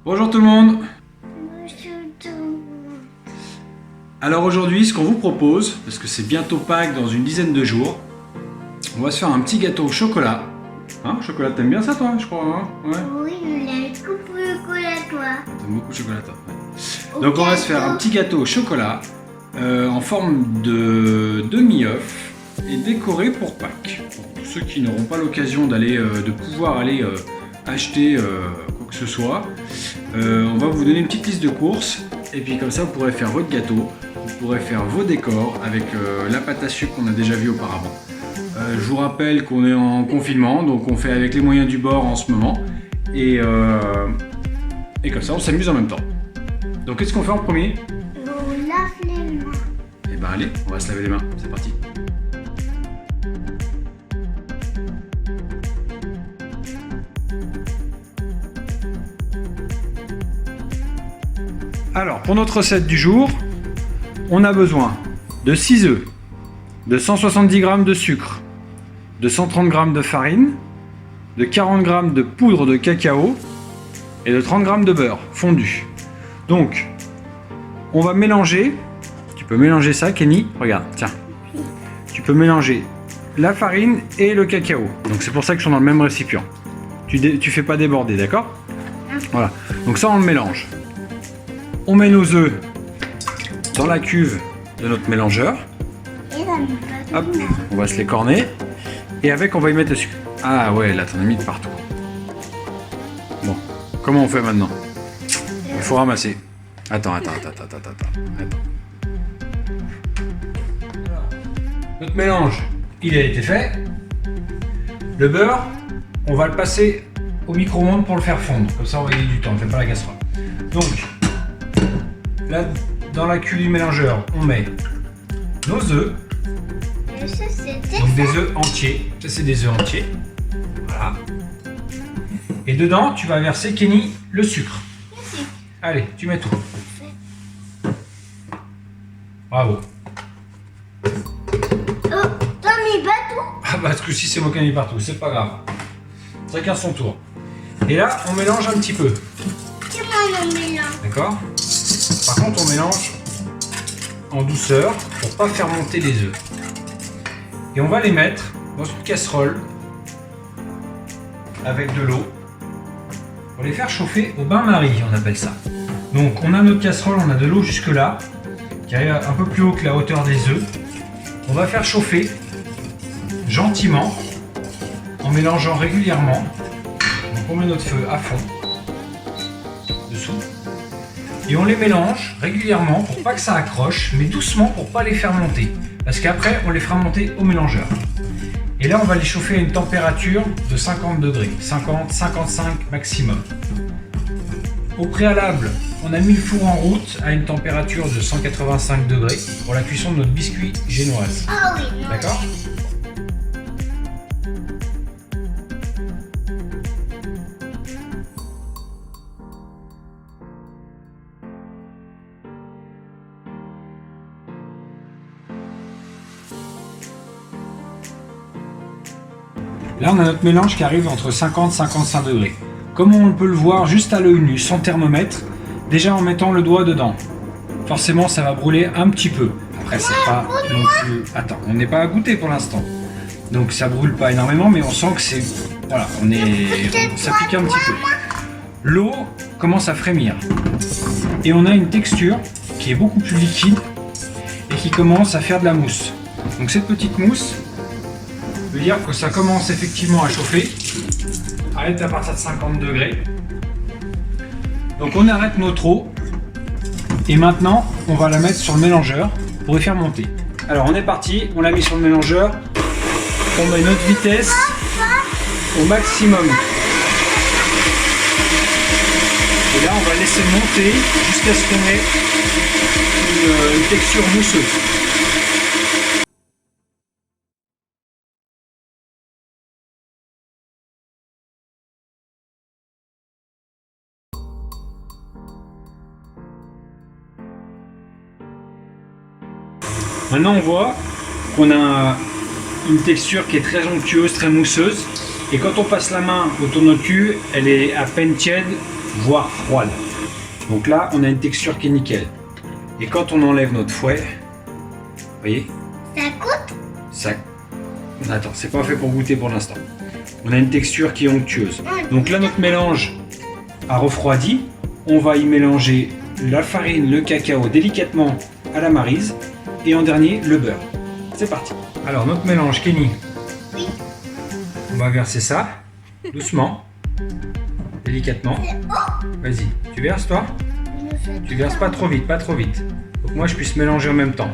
Bonjour tout le monde. Alors aujourd'hui, ce qu'on vous propose, parce que c'est bientôt Pâques dans une dizaine de jours, on va se faire un petit gâteau au chocolat. Hein, chocolat, t'aimes bien ça toi, je crois, hein? Ouais. Oui, j'aime beaucoup le chocolat, toi. T'aimes beaucoup le chocolat, toi. Ouais. Donc on va se faire un petit gâteau au chocolat en forme de demi-œuf et décoré pour Pâques. Pour ceux qui n'auront pas l'occasion de pouvoir aller acheter quoi que ce soit, on va vous donner une petite liste de courses et puis comme ça vous pourrez faire votre gâteau, vous pourrez faire vos décors avec la pâte à sucre qu'on a déjà vu auparavant. Je vous rappelle qu'on est en confinement, donc on fait avec les moyens du bord en ce moment et comme ça on s'amuse en même temps. Donc qu'est-ce qu'on fait en premier? On lave les mains. Et ben allez, on va se laver les mains, c'est parti. Alors, pour notre recette du jour, on a besoin de 6 œufs, de 170 g de sucre, de 130 g de farine, de 40 g de poudre de cacao et de 30 g de beurre fondu. Donc, on va mélanger, tu peux mélanger ça Kenny, regarde, tiens, tu peux mélanger la farine et le cacao. Donc c'est pour ça qu'ils sont dans le même récipient. Tu fais pas déborder, d'accord? Voilà, donc ça on le mélange. On met nos œufs dans la cuve de notre mélangeur. Hop, on va se les corner. Et avec, on va y mettre le sucre. Ah ouais, là, t'en as mis de partout. Bon, comment on fait maintenant? Il faut ramasser. Attends. Notre mélange, il a été fait. Le beurre, on va le passer au micro-ondes pour le faire fondre. Comme ça, on va gagner du temps, on ne fait pas la casserole. Donc, là, dans la cuve du mélangeur, on met nos œufs. Donc des œufs entiers. Ça, c'est des œufs entiers. Voilà. Et dedans, tu vas verser, Kenny, le sucre. Allez, tu mets tout. Bravo. Oh, t'en mis pas tout? Ah bah, parce que si c'est moi qui en ai mis partout, c'est pas grave. Chacun son tour. Et là, on mélange un petit peu. Comment on mélange? D'accord? Par contre, on mélange en douceur pour pas faire monter les œufs. Et on va les mettre dans une casserole avec de l'eau pour les faire chauffer au bain-marie, on appelle ça. Donc, on a notre casserole, on a de l'eau jusque là, qui arrive un peu plus haut que la hauteur des œufs. On va faire chauffer gentiment en mélangeant régulièrement. Donc, on met notre feu à fond dessous. Et on les mélange régulièrement pour pas que ça accroche, mais doucement pour pas les faire monter. Parce qu'après, on les fera monter au mélangeur. Et là, on va les chauffer à une température de 50 degrés, 50-55 maximum. Au préalable, on a mis le four en route à une température de 185 degrés pour la cuisson de notre biscuit génoise. Ah oui, non. D'accord ? Là, on a notre mélange qui arrive entre 50 et 55 degrés. Comme on peut le voir juste à l'œil nu, sans thermomètre, déjà en mettant le doigt dedans. Forcément, ça va brûler un petit peu. Après, c'est pas non plus... Attends, on n'est pas à goûter pour l'instant. Donc, ça brûle pas énormément, mais on sent que c'est... Voilà, ça pique un petit peu. L'eau commence à frémir. Et on a une texture qui est beaucoup plus liquide et qui commence à faire de la mousse. Donc, cette petite mousse veut dire que ça commence effectivement à chauffer. Arrête à partir de 50 degrés. Donc on arrête notre eau. Et maintenant, on va la mettre sur le mélangeur pour les faire monter. Alors on est parti, on l'a mis sur le mélangeur. On met notre vitesse au maximum. Et là, on va laisser monter jusqu'à ce qu'on ait une texture mousseuse. Maintenant on voit qu'on a une texture qui est très onctueuse, très mousseuse. Et quand on passe la main autour de notre cul, elle est à peine tiède, voire froide. Donc là, on a une texture qui est nickel. Et quand on enlève notre fouet, vous voyez, Ça coûte? ça... Attends, c'est pas fait pour goûter pour l'instant. On a une texture qui est onctueuse. Donc là, notre mélange a refroidi. On va y mélanger la farine, le cacao délicatement à la maryse. Et en dernier, le beurre. C'est parti. Alors, notre mélange, Kenny. Oui. On va verser ça, doucement, délicatement. Vas-y, tu verses toi? Tu verses pas trop vite, pas trop vite. Faut que moi je puisse mélanger en même temps.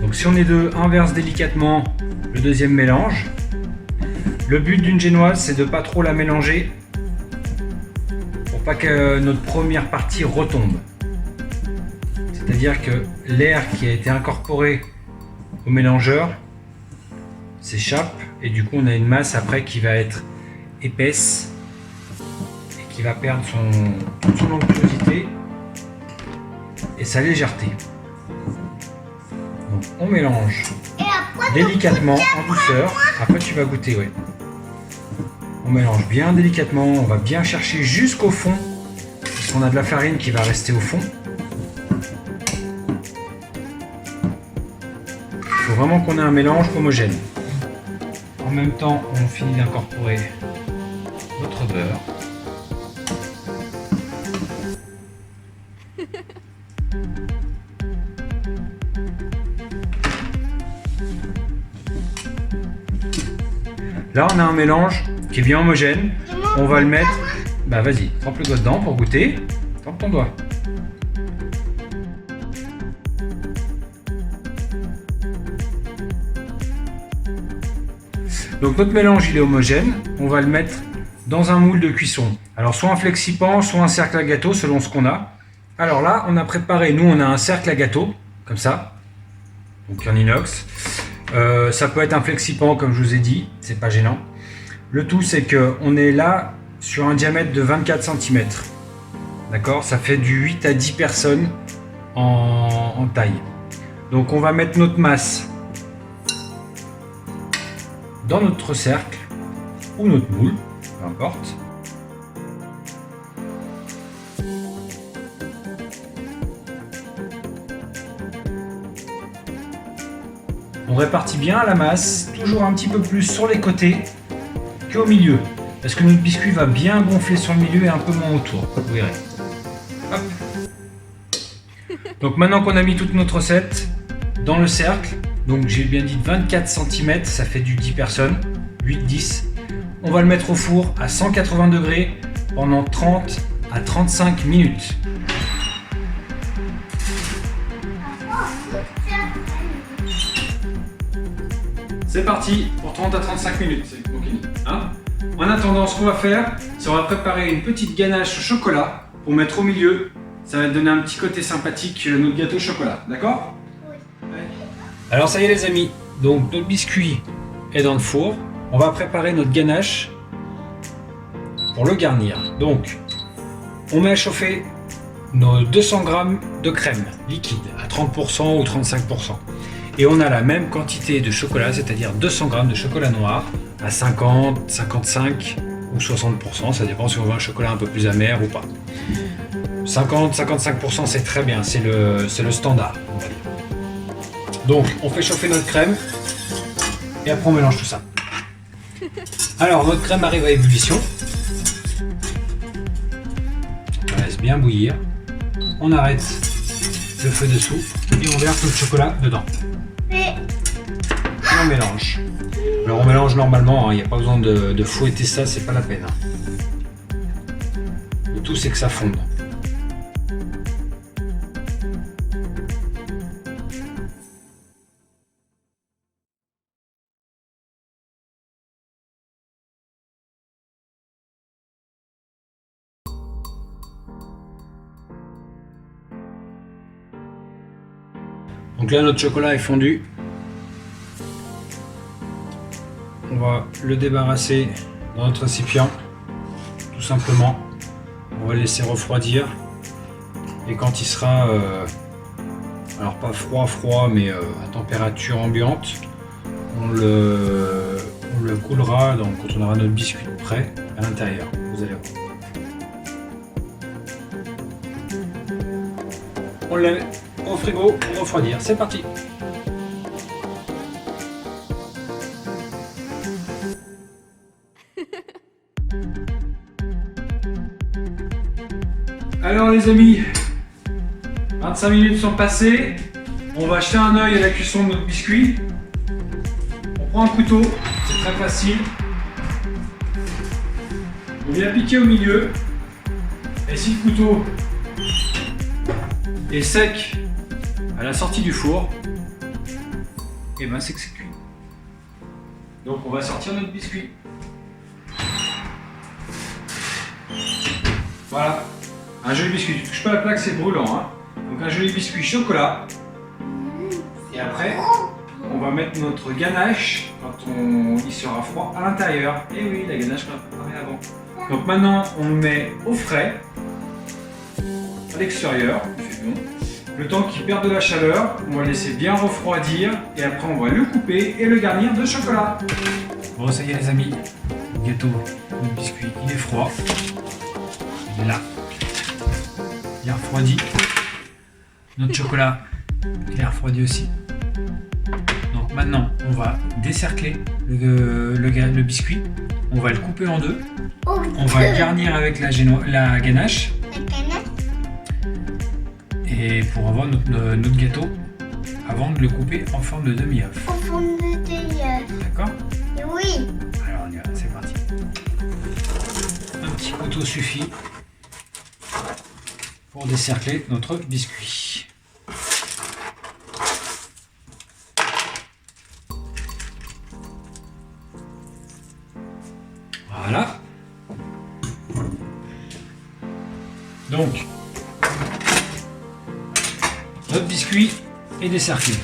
Donc si on est deux, un verse délicatement le deuxième mélange. Le but d'une génoise, c'est de pas trop la mélanger pour pas que notre première partie retombe. C'est-à-dire que l'air qui a été incorporé au mélangeur s'échappe et du coup on a une masse après qui va être épaisse et qui va perdre son onctuosité et sa légèreté. Donc on mélange Et après, délicatement, en douceur. Après tu vas goûter, ouais. On mélange bien délicatement, on va bien chercher jusqu'au fond, puisqu'on a de la farine qui va rester au fond. Il faut vraiment qu'on ait un mélange homogène. En même temps, on finit d'incorporer notre beurre. Là, on a un mélange qui est bien homogène. On va le mettre... Bah vas-y, trempe le doigt dedans pour goûter. Trempe ton doigt. Donc notre mélange il est homogène, on va le mettre dans un moule de cuisson. Alors soit un flexipan, soit un cercle à gâteau selon ce qu'on a. Alors là on a préparé, nous on a un cercle à gâteau, comme ça, donc en inox. Ça peut être un flexipan comme je vous ai dit, c'est pas gênant. Le tout c'est qu'on est là sur un diamètre de 24 cm. D'accord, ça fait du 8 à 10 personnes en taille. Donc on va mettre notre masse dans notre cercle ou notre moule, peu importe. On répartit bien la masse, toujours un petit peu plus sur les côtés qu'au milieu, parce que notre biscuit va bien gonfler sur le milieu et un peu moins autour, vous verrez. Hop. Donc maintenant qu'on a mis toute notre recette dans le cercle, donc j'ai bien dit 24 cm, ça fait du 10 personnes, 8-10. On va le mettre au four à 180 degrés pendant 30 à 35 minutes. C'est parti pour 30 à 35 minutes, c'est ok, hein? En attendant, ce qu'on va faire, c'est on va préparer une petite ganache au chocolat pour mettre au milieu. Ça va donner un petit côté sympathique notre gâteau au chocolat, d'accord? Alors ça y est les amis, donc notre biscuit est dans le four. On va préparer notre ganache pour le garnir. Donc on met à chauffer nos 200 g de crème liquide à 30% ou 35%. Et on a la même quantité de chocolat, c'est-à-dire 200 g de chocolat noir à 50, 55 ou 60%. Ça dépend si on veut un chocolat un peu plus amer ou pas. 50-55% c'est très bien, c'est le standard, on va dire. Donc on fait chauffer notre crème et après on mélange tout ça. Alors notre crème arrive à ébullition. On laisse bien bouillir. On arrête le feu dessous et on verse le chocolat dedans. Et on mélange. Alors on mélange normalement, il n'y a pas besoin de fouetter ça, c'est pas la peine. Le tout c'est que ça fonde. Donc là notre chocolat est fondu. On va le débarrasser dans notre récipient, tout simplement. On va le laisser refroidir. Et quand il sera, alors pas froid, mais à température ambiante, on le coulera quand on aura notre biscuit frais à l'intérieur. Vous allez voir. On le met au frigo pour refroidir. C'est parti. Alors les amis, 25 minutes sont passées. On va jeter un œil à la cuisson de notre biscuit. On prend un couteau, c'est très facile. On vient piquer au milieu. Et si le couteau est sec à la sortie du four, et ben c'est que c'est cuit. Donc on va sortir notre biscuit. Voilà, un joli biscuit. Tu touches pas la plaque, c'est brûlant. Hein. Donc un joli biscuit chocolat. Et après, on va mettre notre ganache quand il sera froid à l'intérieur. Et oui, la ganache qu'on a préparée avant. Donc maintenant, on le met au frais, à l'extérieur, il fait bon. Le temps qu'il perde de la chaleur, on va le laisser bien refroidir et après on va le couper et le garnir de chocolat. Bon, ça y est les amis, le gâteau, le biscuit, il est froid. Il est là. Il est refroidi. Notre chocolat, il est refroidi aussi. Donc maintenant, on va décercler le biscuit. On va le couper en deux. On va le garnir avec la ganache. Et pour avoir notre gâteau, avant de le couper en forme de demi-œuf. En forme de demi-œuf. D'accord? Oui. Alors on y va, c'est parti. Un petit couteau suffit pour décercler notre biscuit. Voilà. Donc, notre biscuit est décerclé.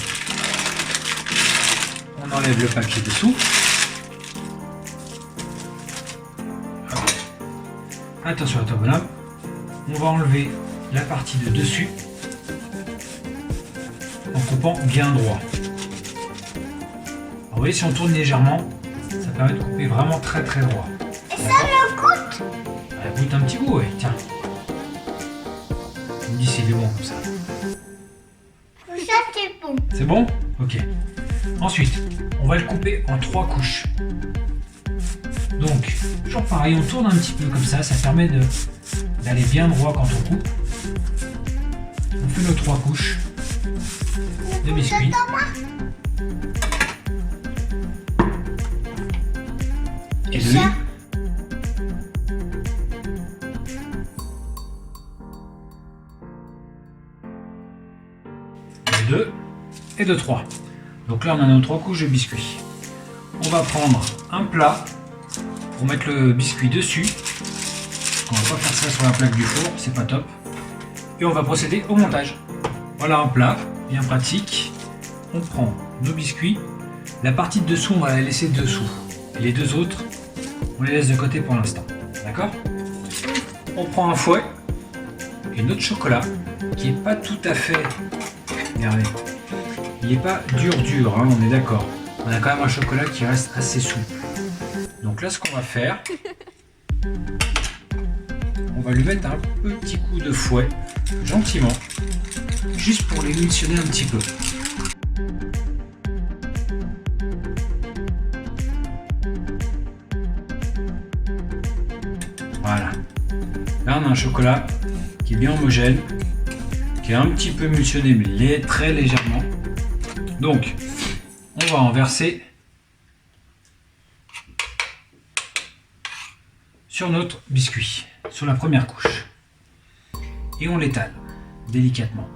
On enlève le papier dessous. Hop. Attention à toi bonhomme. On va enlever la partie de dessus en coupant bien droit. Alors, vous voyez, si on tourne légèrement, ça permet de couper vraiment très très droit. Et ça me goûte. Goûte un petit goût, ouais, tiens. On me dit s'il est bon comme ça. Ça c'est bon. C'est bon? Ok. Ensuite, on va le couper en 3 couches. Donc, toujours pareil, on tourne un petit peu comme ça, ça permet d'aller bien droit quand on coupe. On fait nos 3 couches de biscuits. Et de Ça. de 2 et de 3. Donc là on a nos 3 couches de biscuits. On va prendre un plat pour mettre le biscuit dessus. On va pas faire ça sur la plaque du four, c'est pas top. Et on va procéder au montage. Voilà un plat bien pratique. On prend nos biscuits. La partie de dessous on va la laisser dessous. Et les deux autres on les laisse de côté pour l'instant. D'accord? On prend un fouet et notre chocolat qui est pas tout à fait... Regardez, il n'est pas dur, hein, on est d'accord. On a quand même un chocolat qui reste assez souple. Donc là, ce qu'on va faire, on va lui mettre un petit coup de fouet, gentiment, juste pour l'émulsionner un petit peu. Voilà. Là, on a un chocolat qui est bien homogène, qui est un petit peu émulsionné, mais très légèrement. Donc, on va en verser sur notre biscuit, sur la première couche. Et on l'étale délicatement.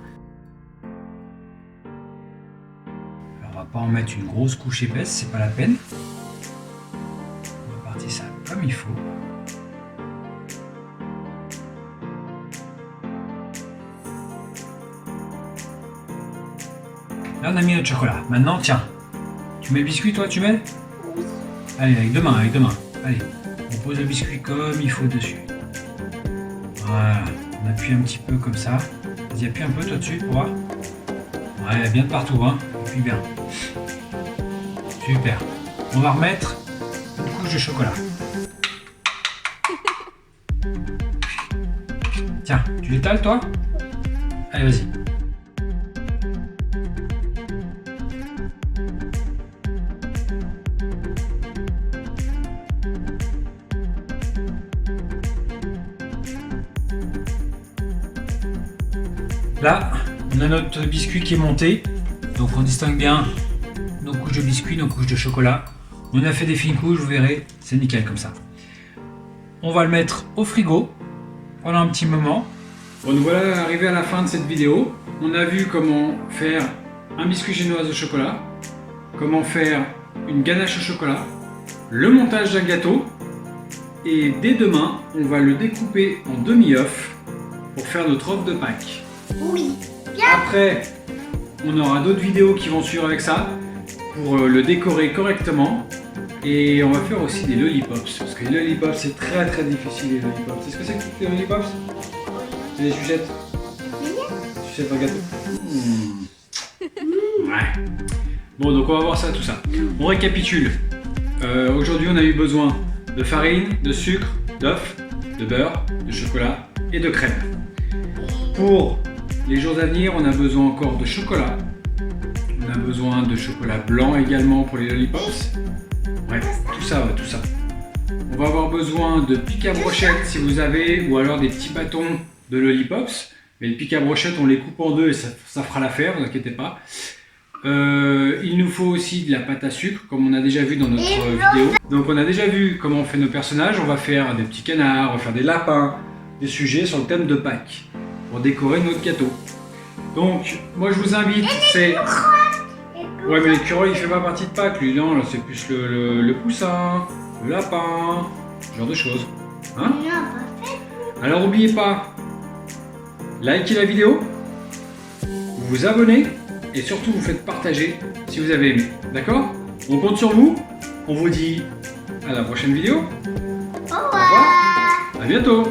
Alors, on va pas en mettre une grosse couche épaisse, c'est pas la peine. On va partir ça comme il faut. Là, on a mis notre chocolat. Maintenant, tiens, tu mets le biscuit, toi, tu mets? Oui. Allez, avec deux mains. Allez, on pose le biscuit comme il faut dessus. Voilà, on appuie un petit peu comme ça. Vas-y, appuie un peu, toi, dessus, pour voir. Ouais, bien de partout, hein. Appuie bien. Super. On va remettre une couche de chocolat. Tiens, tu l'étales toi? Allez, vas-y. Là, on a notre biscuit qui est monté, donc on distingue bien nos couches de biscuit, nos couches de chocolat. On a fait des fines couches, vous verrez, c'est nickel comme ça. On va le mettre au frigo pendant un petit moment. Bon, nous voilà arrivés à la fin de cette vidéo. On a vu comment faire un biscuit génoise au chocolat, comment faire une ganache au chocolat, le montage d'un gâteau, et dès demain, on va le découper en demi-œuf pour faire notre œuf de Pâques. Oui. Bien. Après, on aura d'autres vidéos qui vont suivre avec ça pour le décorer correctement. Et on va faire aussi des lollipops, parce que les lollipops c'est très très difficile les lollipops. C'est ce que c'est que les lollipops? C'est des sucettes. Sucettes en gâteau. Ouais. Bon, donc on va voir ça, tout ça. On récapitule. Aujourd'hui on a eu besoin de farine, de sucre, d'œufs, de beurre, de chocolat et de crème. Pour les jours à venir, on a besoin encore de chocolat. On a besoin de chocolat blanc également pour les lollipops. Ouais, tout ça, ouais, tout ça. On va avoir besoin de pic à brochette si vous avez, ou alors des petits bâtons de lollipops. Mais le pic à brochette, on les coupe en deux et ça fera l'affaire, ne vous inquiétez pas. Il nous faut aussi de la pâte à sucre, comme on a déjà vu dans notre vidéo. Donc on a déjà vu comment on fait nos personnages. On va faire des petits canards, on va faire des lapins, des sujets sur le thème de Pâques, pour décorer notre gâteau. Donc, moi je vous invite, c'est... Ouais, mais l'écureuil il fait pas partie de Pâques, lui, non, là c'est plus le poussin, le lapin, ce genre de choses. Hein? Alors n'oubliez pas, likez la vidéo, vous vous abonnez et surtout vous faites partager si vous avez aimé. D'accord? On compte sur vous, on vous dit à la prochaine vidéo. Au revoir. À bientôt.